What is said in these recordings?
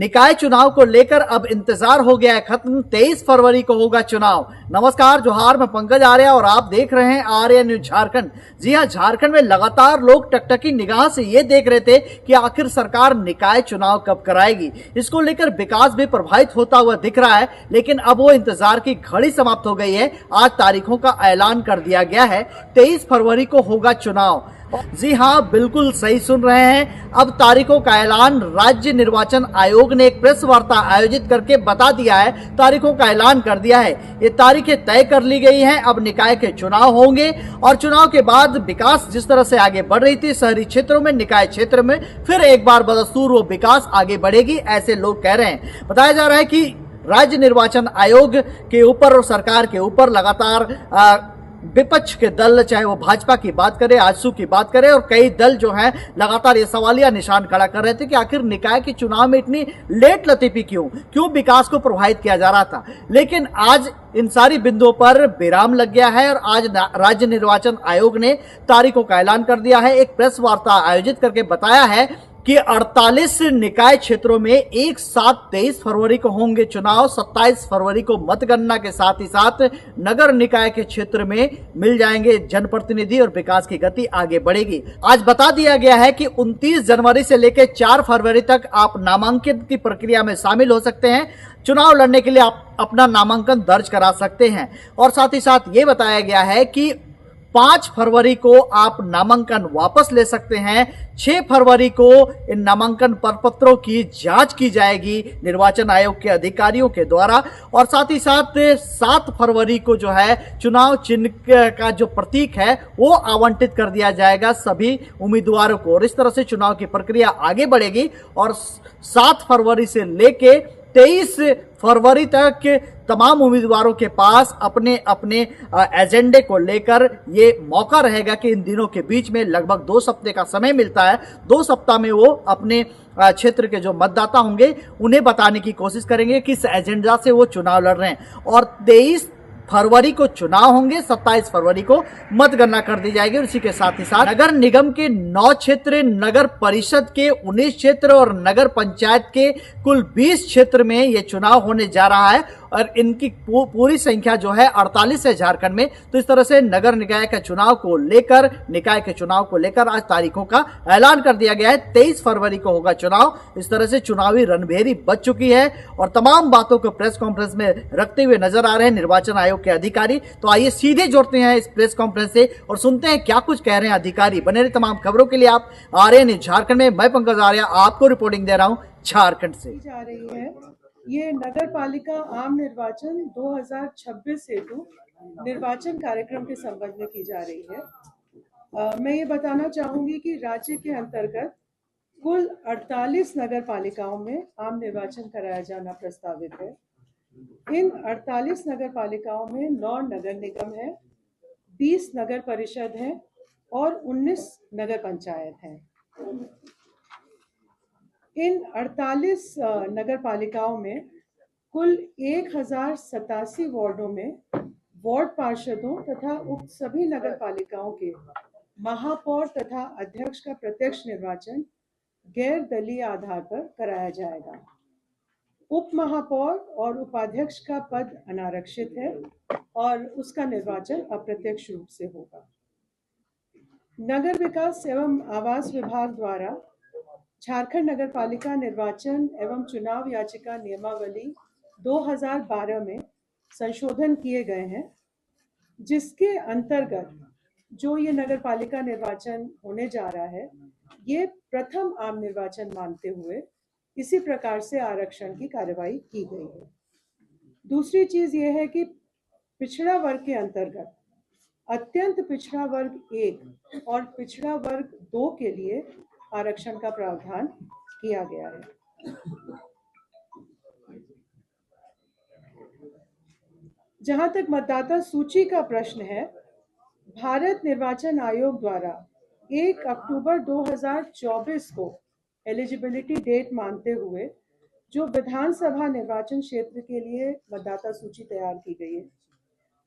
निकाय चुनाव को लेकर अब इंतजार हो गया है खत्म। 23 फरवरी को होगा चुनाव। नमस्कार, जोहार, मैं पंकज आर्य और आप देख रहे हैं आर्य न्यूज झारखंड। जी हां, झारखंड में लगातार लोग टकटकी निगाह से ये देख रहे थे कि आखिर सरकार निकाय चुनाव कब कराएगी। इसको लेकर विकास भी प्रभावित होता हुआ दिख रहा है, लेकिन अब वो इंतजार की घड़ी समाप्त हो गई है। आज तारीखों का ऐलान कर दिया गया है। 23 फरवरी को होगा चुनाव। जी हां, बिल्कुल सही सुन रहे हैं। अब तारीखों का ऐलान राज्य निर्वाचन आयोग ने एक प्रेस वार्ता आयोजित करके बता दिया है। तारीखों का ऐलान कर दिया है। ये तारीखें तय कर ली गई हैं। अब निकाय के चुनाव होंगे और चुनाव के बाद विकास जिस तरह से आगे बढ़ रही थी शहरी क्षेत्रों में, निकाय क्षेत्र में फिर एक बार बदस्तूर वो विकास आगे बढ़ेगी, ऐसे लोग कह रहे हैं। बताया जा रहा है कि राज्य निर्वाचन आयोग के ऊपर और सरकार के ऊपर लगातार विपक्ष के दल, चाहे वो भाजपा की बात करें, आजसू की बात करें, और कई दल जो हैं लगातार ये सवालिया निशान खड़ा कर रहे थे कि आखिर निकाय के चुनाव में इतनी लेट लतीफी क्यों विकास को प्रभावित किया जा रहा था। लेकिन आज इन सारी बिंदुओं पर विराम लग गया है और आज राज्य निर्वाचन आयोग ने तारीखों का ऐलान कर दिया है। एक प्रेस वार्ता आयोजित करके बताया है कि 48 निकाय क्षेत्रों में एक साथ 23 फरवरी को होंगे चुनाव। 27 फरवरी को मतगणना के साथ ही साथ नगर निकाय के क्षेत्र में मिल जाएंगे जनप्रतिनिधि और विकास की गति आगे बढ़ेगी। आज बता दिया गया है कि 29 जनवरी से लेकर 4 फरवरी तक आप नामांकन की प्रक्रिया में शामिल हो सकते हैं। चुनाव लड़ने के लिए आप अपना नामांकन दर्ज करा सकते हैं और साथ ही साथ ये बताया गया है कि 5 फरवरी को आप नामांकन वापस ले सकते हैं। 6 फरवरी को इन नामांकन प्रपत्रों की जांच की जाएगी निर्वाचन आयोग के अधिकारियों के द्वारा और साथ ही साथ 7 फरवरी को जो है चुनाव चिन्ह का जो प्रतीक है वो आवंटित कर दिया जाएगा सभी उम्मीदवारों को और इस तरह से चुनाव की प्रक्रिया आगे बढ़ेगी और 7 फरवरी से लेके 23 फरवरी तक तमाम उम्मीदवारों के पास अपने अपने एजेंडे को लेकर ये मौका रहेगा कि इन दिनों के बीच में लगभग 2 सप्ताह का समय मिलता है। 2 सप्ताह में वो अपने क्षेत्र के जो मतदाता होंगे उन्हें बताने की कोशिश करेंगे किस एजेंडा से वो चुनाव लड़ रहे हैं। और 23 फरवरी को चुनाव होंगे, 27 फरवरी को मतगणना कर दी जाएगी। और इसी के साथ ही साथ नगर निगम के 9 क्षेत्र, नगर परिषद के 19 क्षेत्र और नगर पंचायत के कुल 20 क्षेत्र में ये चुनाव होने जा रहा है और इनकी पूरी संख्या जो है 48 है झारखंड में। तो इस तरह से नगर निकाय के चुनाव को लेकर, निकाय के चुनाव को लेकर आज तारीखों का ऐलान कर दिया गया है। 23 फरवरी को होगा चुनाव। इस तरह से चुनावी रणभेरी बच चुकी है और तमाम बातों को प्रेस कॉन्फ्रेंस में रखते हुए नजर आ रहे हैं निर्वाचन आयोग के अधिकारी। तो आइए सीधे जोड़ते हैं इस प्रेस कॉन्फ्रेंस से और सुनते हैं क्या कुछ कह रहे हैं अधिकारी। बने रहे तमाम खबरों के लिए आप आर्य न्यूज झारखंड में। मैं पंकज आर्य आपको रिपोर्टिंग दे रहा हूं झारखंड से। जा रही है ये नगर पालिका आम निर्वाचन 2026 हेतु निर्वाचन कार्यक्रम के संबंध में की जा रही है। मैं ये बताना चाहूंगी कि राज्य के अंतर्गत कुल 48 नगर पालिकाओं में आम निर्वाचन कराया जाना प्रस्तावित है। इन 48 नगर पालिकाओं में 9 नगर निगम है, 20 नगर परिषद है और 19 नगर पंचायत हैं। इन 48 नगर पालिकाओं में कुल 1087 वार्डों में वार्ड पार्षदों तथा उक्त सभी नगर पालिकाओं के महापौर तथा अध्यक्ष का प्रत्यक्ष निर्वाचन गैर दलीय आधार पर कराया जाएगा। उप महापौर और उपाध्यक्ष का पद अनारक्षित है और उसका निर्वाचन अप्रत्यक्ष रूप से होगा। नगर विकास एवं आवास विभाग द्वारा झारखंड नगर पालिका निर्वाचन एवं चुनाव याचिका नियमावली 2012 में संशोधन किए गए हैं, जिसके अंतर्गत जो ये नगर पालिका निर्वाचन होने जा रहा है ये प्रथम आम निर्वाचन मानते हुए इसी प्रकार से आरक्षण की कार्रवाई की गई है। दूसरी चीज ये है कि पिछड़ा वर्ग के अंतर्गत अत्यंत पिछड़ा वर्ग 1 और पिछड़ा वर्ग 2 के लिए आरक्षण का प्रावधान किया गया है। जहां तक मतदाता सूची का प्रश्न है, भारत निर्वाचन आयोग द्वारा 1 अक्टूबर 2024 को एलिजिबिलिटी डेट मानते हुए जो विधानसभा निर्वाचन क्षेत्र के लिए मतदाता सूची तैयार की गई है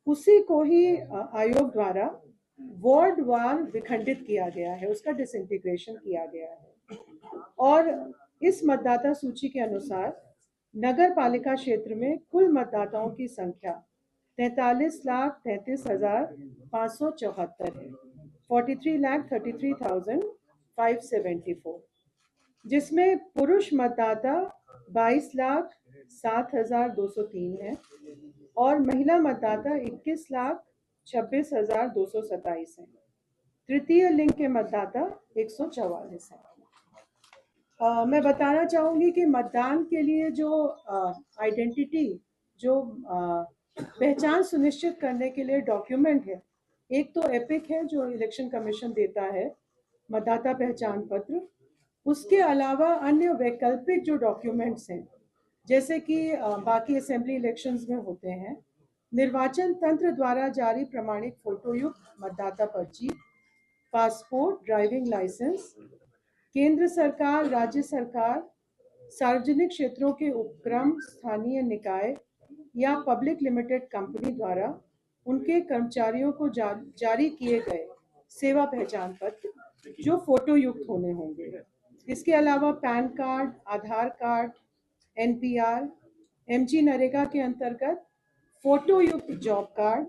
उसी को ही आयोग द्वारा वार्ड वार विखंडित किया गया है, उसका डिसइंटीग्रेशन किया गया है और इस मतदाता सूची के अनुसार नगर पालिका क्षेत्र में कुल मतदाताओं की संख्या 43,33,574 है, 43,33,574, जिसमें पुरुष मतदाता 22,07,203 है और महिला मतदाता 21,26,227 है। तृतीय लिंग के मतदाता 144 है। मैं बताना चाहूंगी कि मतदान के लिए जो आइडेंटिटी जो पहचान सुनिश्चित करने के लिए डॉक्यूमेंट है, एक तो एपिक है जो इलेक्शन कमीशन देता है, मतदाता पहचान पत्र। उसके अलावा अन्य वैकल्पिक जो डॉक्यूमेंट्स हैं, जैसे कि बाकी असेंबली इलेक्शंस में होते हैं, निर्वाचन तंत्र द्वारा जारी प्रमाणित फोटोयुक्त मतदाता पर्ची, पासपोर्ट, ड्राइविंग लाइसेंस, केंद्र सरकार, राज्य सरकार, सार्वजनिक क्षेत्रों के उपक्रम, स्थानीय निकाय या पब्लिक लिमिटेड कंपनी द्वारा उनके कर्मचारियों को जारी किए गए सेवा पहचान पत्र जो फोटो युक्त होने होंगे। इसके अलावा पैन कार्ड, आधार कार्ड, एनपीआर, एमजी नरेगा के अंतर्गत फोटो युक्त जॉब कार्ड,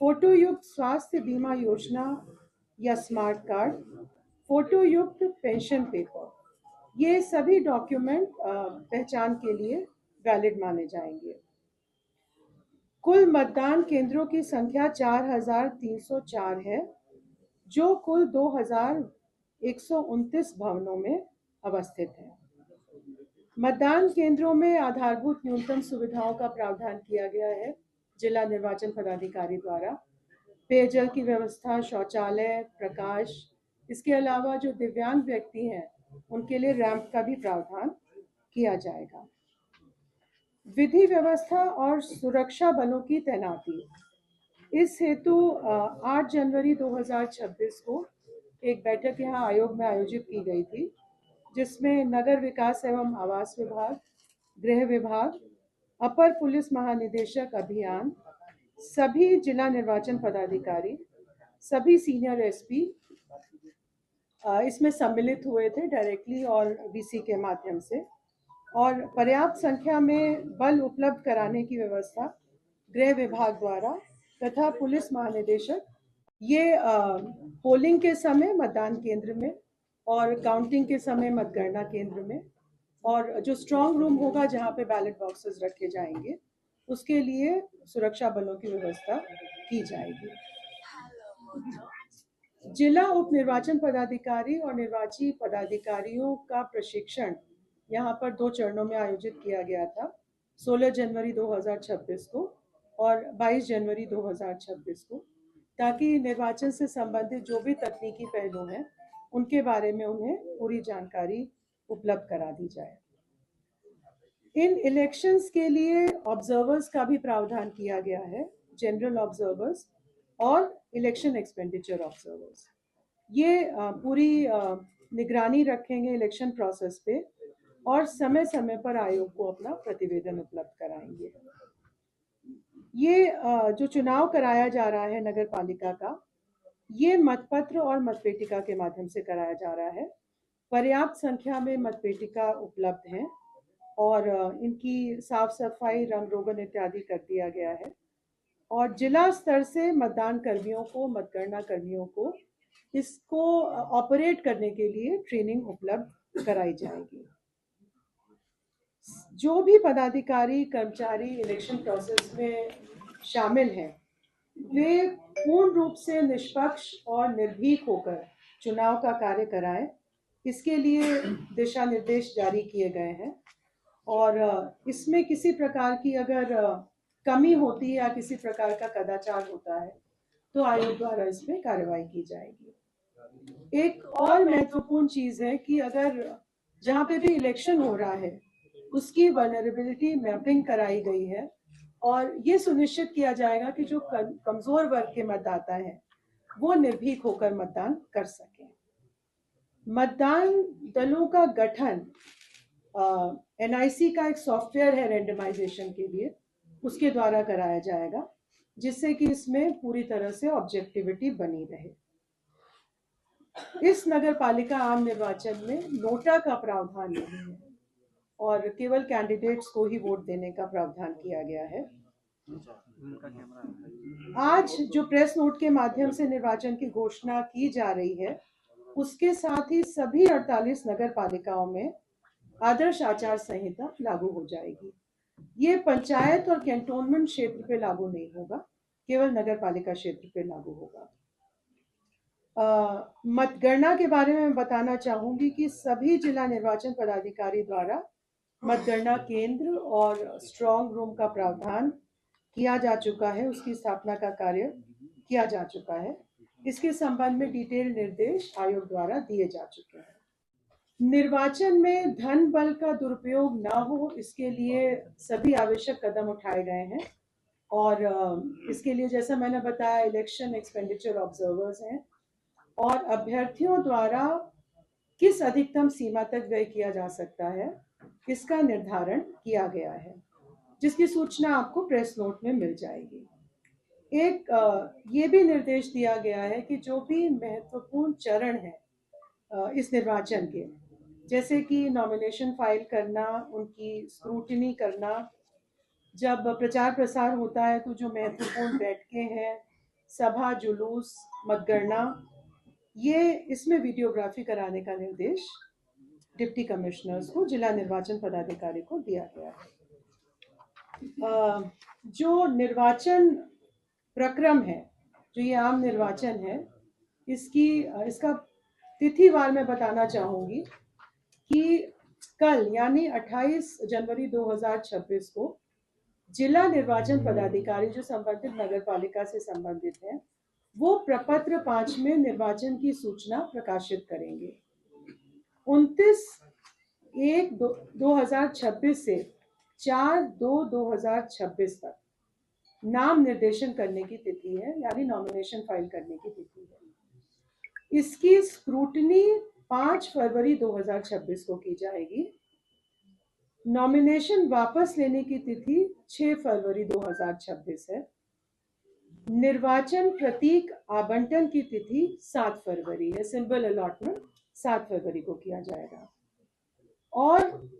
फोटो युक्त स्वास्थ्य बीमा योजना या स्मार्ट कार्ड, फोटो युक्त पेंशन पेपर, ये सभी डॉक्यूमेंट पहचान के लिए वैलिड माने जाएंगे। कुल मतदान केंद्रों की संख्या 4,304 है, जो कुल 2,129 भवनों में अवस्थित है। मतदान केंद्रों में आधारभूत न्यूनतम सुविधाओं का प्रावधान किया गया है जिला निर्वाचन पदाधिकारी द्वारा। पेयजल की व्यवस्था, शौचालय, प्रकाश, इसके अलावा जो दिव्यांग व्यक्ति हैं उनके लिए रैंप का भी प्रावधान किया जाएगा। विधि व्यवस्था और सुरक्षा बलों की तैनाती, इस हेतु 8 जनवरी 2026 को एक बैठक यहाँ आयोग में आयोजित की गई थी, जिसमें नगर विकास एवं आवास विभाग, गृह विभाग, अपर पुलिस महानिदेशक अभियान, सभी जिला निर्वाचन पदाधिकारी, सभी सीनियर एसपी इसमें सम्मिलित हुए थे डायरेक्टली और वीसी के माध्यम से, और पर्याप्त संख्या में बल उपलब्ध कराने की व्यवस्था गृह विभाग द्वारा तथा पुलिस महानिदेशक ये पोलिंग के समय मतदान केंद्र में और काउंटिंग के समय मतगणना केंद्र में, और जो स्ट्रांग रूम होगा जहां पे बैलेट बॉक्सेस रखे जाएंगे, उसके लिए सुरक्षा बलों की व्यवस्था की जाएगी। जिला उप निर्वाचन पदाधिकारी और निर्वाची पदाधिकारियों का प्रशिक्षण यहाँ पर 2 चरणों में आयोजित किया गया था, 16 जनवरी 2026 को और 22 जनवरी 2026 को, ताकि निर्वाचन से संबंधित जो भी तकनीकी पहलू हैं उनके बारे में उन्हें पूरी जानकारी उपलब्ध करा दी जाए। इन इलेक्शंस के लिए ऑब्जर्वर्स का भी प्रावधान किया गया है, जनरल ऑब्जर्वर्स और इलेक्शन एक्सपेंडिचर ऑब्जर्वर्स। ये पूरी निगरानी रखेंगे इलेक्शन प्रोसेस पे और समय समय पर आयोग को अपना प्रतिवेदन उपलब्ध कराएंगे। ये जो चुनाव कराया जा रहा है नगर पालिका का, ये मतपत्र और मतपेटिका के माध्यम से कराया जा रहा है। पर्याप्त संख्या में मतपेटिका उपलब्ध हैं और इनकी साफ सफाई, रंग रोगन इत्यादि कर दिया गया है, और जिला स्तर से मतदान कर्मियों को, मतगणना कर्मियों को इसको ऑपरेट करने के लिए ट्रेनिंग उपलब्ध कराई जाएगी। जो भी पदाधिकारी, कर्मचारी इलेक्शन प्रोसेस में शामिल हैं, वे पूर्ण रूप से निष्पक्ष और निर्भीक होकर चुनाव का कार्य कराएं, इसके लिए दिशा निर्देश जारी किए गए हैं, और इसमें किसी प्रकार की अगर कमी होती है या किसी प्रकार का कदाचार होता है तो आयोग द्वारा इसमें कार्रवाई की जाएगी। एक और महत्वपूर्ण चीज है कि अगर जहाँ पे भी इलेक्शन हो रहा है उसकी वल्नरेबिलिटी मैपिंग कराई गई है, और ये सुनिश्चित किया जाएगा कि जो कमजोर वर्ग के मतदाता हैं वो निर्भीक होकर मतदान कर सकें। मतदान दलों का गठन एनआईसी का एक सॉफ्टवेयर है रेंडमाइजेशन के लिए, उसके द्वारा कराया जाएगा, जिससे कि इसमें पूरी तरह से ऑब्जेक्टिविटी बनी रहे। इस नगर पालिका आम निर्वाचन में नोटा का प्रावधान नहीं है और केवल कैंडिडेट्स को ही वोट देने का प्रावधान किया गया है। आज जो प्रेस नोट के माध्यम से निर्वाचन की घोषणा की जा रही है, उसके साथ ही सभी 48 नगर पालिकाओं में आदर्श आचार संहिता लागू हो जाएगी। ये पंचायत और कैंटोनमेंट क्षेत्र पे लागू नहीं होगा, केवल नगर पालिका क्षेत्र पे लागू होगा। मतगणना के बारे में बताना चाहूंगी कि सभी जिला निर्वाचन पदाधिकारी द्वारा मतगणना केंद्र और स्ट्रांग रूम का प्रावधान किया जा चुका है, उसकी स्थापना का कार्य किया जा चुका है। इसके संबंध में डिटेल निर्देश आयोग द्वारा दिए जा चुके हैं। निर्वाचन में धन बल का दुरुपयोग ना हो, इसके लिए सभी आवश्यक कदम उठाए गए हैं और इसके लिए जैसा मैंने बताया, इलेक्शन एक्सपेंडिचर ऑब्जर्वर्स हैं और अभ्यर्थियों द्वारा किस अधिकतम सीमा तक व्यय किया जा सकता है, इसका निर्धारण किया गया है, जिसकी सूचना आपको प्रेस नोट में मिल जाएगी। ये भी निर्देश दिया गया है कि जो भी महत्वपूर्ण चरण है इस निर्वाचन के, जैसे कि नॉमिनेशन फाइल करना, उनकी स्क्रूटिनी करना, जब प्रचार प्रसार होता है तो जो महत्वपूर्ण बैठकें हैं, सभा, जुलूस, मतगणना, ये इसमें वीडियोग्राफी कराने का निर्देश डिप्टी कमिश्नर्स को, जिला निर्वाचन पदाधिकारी को दिया गया है। जो निर्वाचन प्रक्रम है, जो ये आम निर्वाचन है, इसका तिथिवार मैं बताना चाहूंगी कि कल यानी 28 जनवरी 2026 को जिला निर्वाचन पदाधिकारी जो संबंधित नगर पालिका से संबंधित हैं, वो प्रपत्र 5 में निर्वाचन की सूचना प्रकाशित करेंगे। 29/1/2026 से 4/2/2026 तक नाम निर्देशन करने की तिथि है, यानी नॉमिनेशन फाइल करने की तिथि है। इसकी स्क्रूटनी 5 फरवरी 2026 को की जाएगी। नॉमिनेशन वापस लेने की तिथि 6 फरवरी 2026 है। निर्वाचन प्रतीक आवंटन की तिथि 7 फरवरी है। सिंबल अलॉटमेंट 7 फरवरी को किया जाएगा। और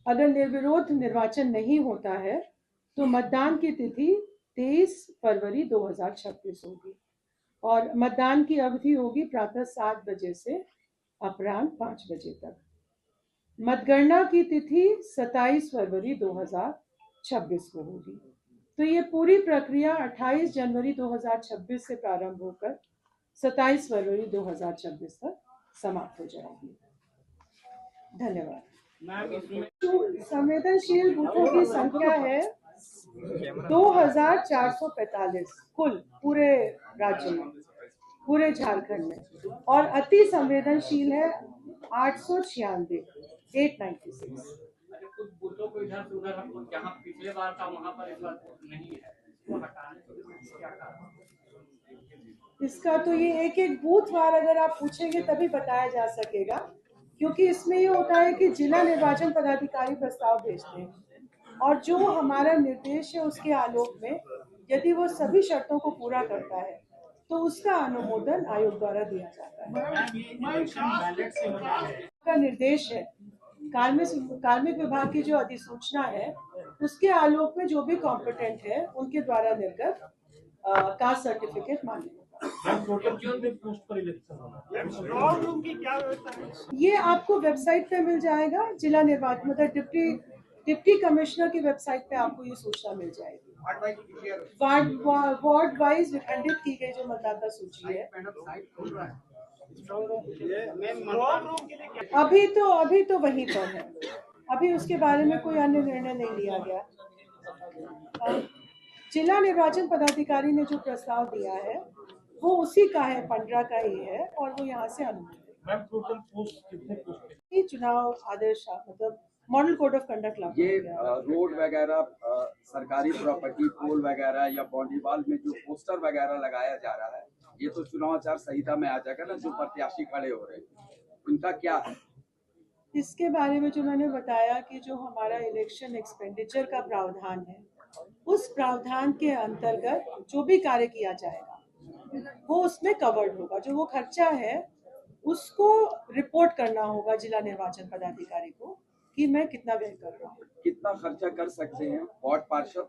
अगर निर्विरोध निर्वाचन नहीं होता है तो मतदान की तिथि 23 फरवरी 2026 होगी और मतदान की अवधि होगी प्रातः 7 बजे से अपराह्न 5 बजे तक। मतगणना की तिथि 27 फरवरी 2026 को होगी। तो ये पूरी प्रक्रिया 28 जनवरी 2026 से प्रारंभ होकर 27 फरवरी 2026 तक समाप्त हो जाएगी। धन्यवाद। संवेदनशील बूथों की संख्या है 2445 कुल पूरे राज्य में, पूरे झारखंड में, और अति संवेदनशील है 896। कुछ बूथों को इधर से उधर हम जहाँ पिछले बार था वहाँ पर इस बार नहीं है, वो हटाने के लिए क्या कारण? इसका तो ये एक एक बूथ वार अगर आप पूछेंगे तभी बताया जा सकेगा, क्योंकि इसमें ये होता है कि जिला निर्वाचन पदाधिकारी प्रस्ताव भेजते हैं और जो हमारा निर्देश है उसके आलोक में यदि वो सभी शर्तों को पूरा करता है तो उसका अनुमोदन आयोग द्वारा दिया जाता है। का निर्देश है, कार्मिक विभाग की जो अधिसूचना है उसके आलोक में जो भी कॉम्पिटेंट है उनके द्वारा निर्गत कास्ट सर्टिफिकेट मान्य होगा। ये आपको वेबसाइट पे मिल जाएगा, जिला निर्वाचन मतलब डिप्टी कमिश्नर की वेबसाइट पे आपको ये सूचना मिल जाएगी। वार्ड वाइज विखंडित की गई जो मतदाता सूची है। अभी तो वहीं पर है, अभी उसके बारे में कोई अन्य निर्णय नहीं लिया गया। जिला निर्वाचन पदाधिकारी ने जो प्रस्ताव दिया है वो उसी का है, 15 का ही है और वो यहाँ से अनुमोदित। चुनाव आदर्श मतलब मॉडल कोड ऑफ कंडक्ट लागू ये रोड वगैरह, सरकारी प्रॉपर्टी, पोल वगैरह या बाउंड्री वॉल में जो पोस्टर वगैरह लगाया जा रहा है, ये तो चुनाव आचार संहिता में आ जाएगा ना, जो प्रत्याशी खड़े हो रहे हैं उनका क्या है? इसके बारे में जो मैंने बताया कि जो हमारा इलेक्शन एक्सपेंडिचर का प्रावधान है, उस प्रावधान के अंतर्गत जो भी कार्य किया जाएगा वो उसमें कवर्ड होगा। जो वो खर्चा है उसको रिपोर्ट करना होगा जिला निर्वाचन पदाधिकारी को कि मैं कितना व्यय कर रहा हूँ। कितना खर्चा कर सकते हैं वार्ड पार्षद?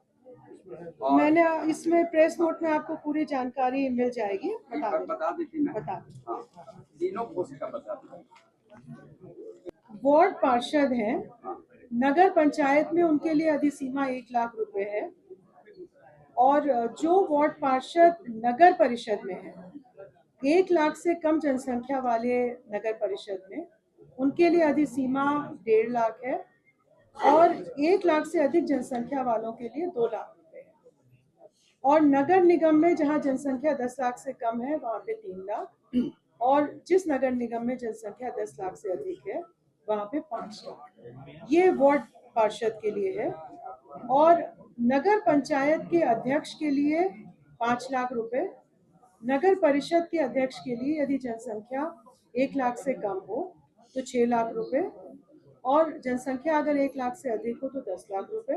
और मैंने इसमें प्रेस नोट में आपको पूरी जानकारी मिल जाएगी, एक बार बता देती मैं। बता हाँ, तीनों पोस्ट का बता देती। वार्ड पार्षद हैं, नगर पंचायत में उनके लिए अधिसीमा 1 लाख रुपए है, और जो वार्ड पार्षद नगर परिषद में है, 1 लाख से कम जनसंख्या वाले नगर परिषद में, उनके लिए अधिसीमा 1.5 लाख है, और 1 लाख से अधिक जनसंख्या वालों के लिए 2 लाख रुपए है। और नगर निगम में जहां जनसंख्या 10 लाख से कम है वहां पे 3 लाख, और जिस नगर निगम में जनसंख्या 10 लाख से अधिक है वहां पे 5 लाख। ये वार्ड पार्षद के लिए है। और नगर पंचायत के अध्यक्ष के लिए 5 लाख रुपए, नगर परिषद के अध्यक्ष के लिए यदि जनसंख्या 1 लाख से कम हो तो 6 लाख रुपए, और जनसंख्या अगर 1 लाख से अधिक हो तो 10 लाख रुपए,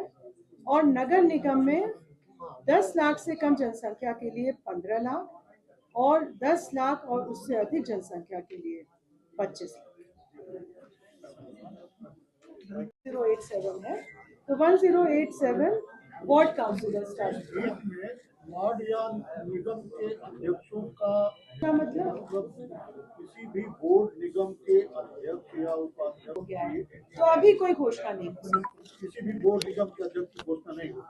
और नगर निगम में 10 लाख से कम जनसंख्या के लिए 15 लाख, और 10 लाख और उससे अधिक जनसंख्या के लिए 25 लाख। 1087 है, तो 1087 वार्ड काउंसिलर स्टार्ट। वार्ड या निगम के अध्यक्षों का क्या मतलब? किसी भी बोर्ड निगम के अध्यक्ष या हो गया है, उपाध्यक्ष तो अभी कोई घोषणा नहीं हुई। किसी भी बोर्ड निगम के अध्यक्ष की घोषणा नहीं हुई।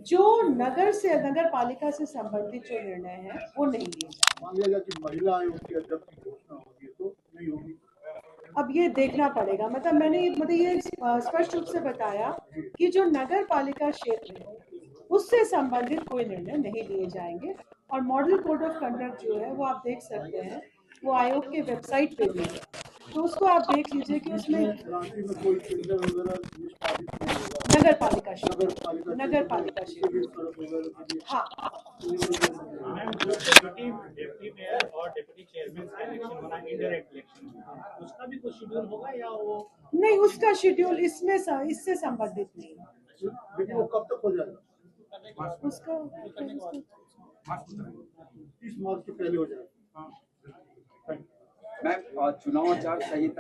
जो नगर पालिका से संबंधित जो निर्णय है वो नहीं लिए जाए। मान लिया जाए कि महिला है उनके अध्यक्ष की घोषणा होगी तो नहीं होगी। अब ये देखना पड़ेगा, मैंने ये स्पष्ट रूप से बताया कि जो नगर पालिका क्षेत्र है उससे संबंधित कोई निर्णय नहीं लिए जाएंगे। और मॉडल कोड ऑफ कंडक्ट जो है वो आप देख सकते हैं, वो आयोग के वेबसाइट पे भी है, तो उसको आप देख लीजिए कि उसमें रांची में कोई टेंडर वगैरह निष्पादित नहीं होगा। नगर पालिका क्षेत्र सड़क वगैरह के लिए हाँ, मैम, जो डिप्टी मेयर और डिप्टी चेयरमैन का इलेक्शन होना इंडायरेक्ट इलेक्शन, उसका भी कुछ शेड्यूल होगा या वो? नहीं, उसका शेड्यूल इससे संबंधित नहीं है। लेकिन वो कब तक हो जाएगा? उसका 30 मार्च के पहले हो जाएगा। मैं चुनाव आचार संहिता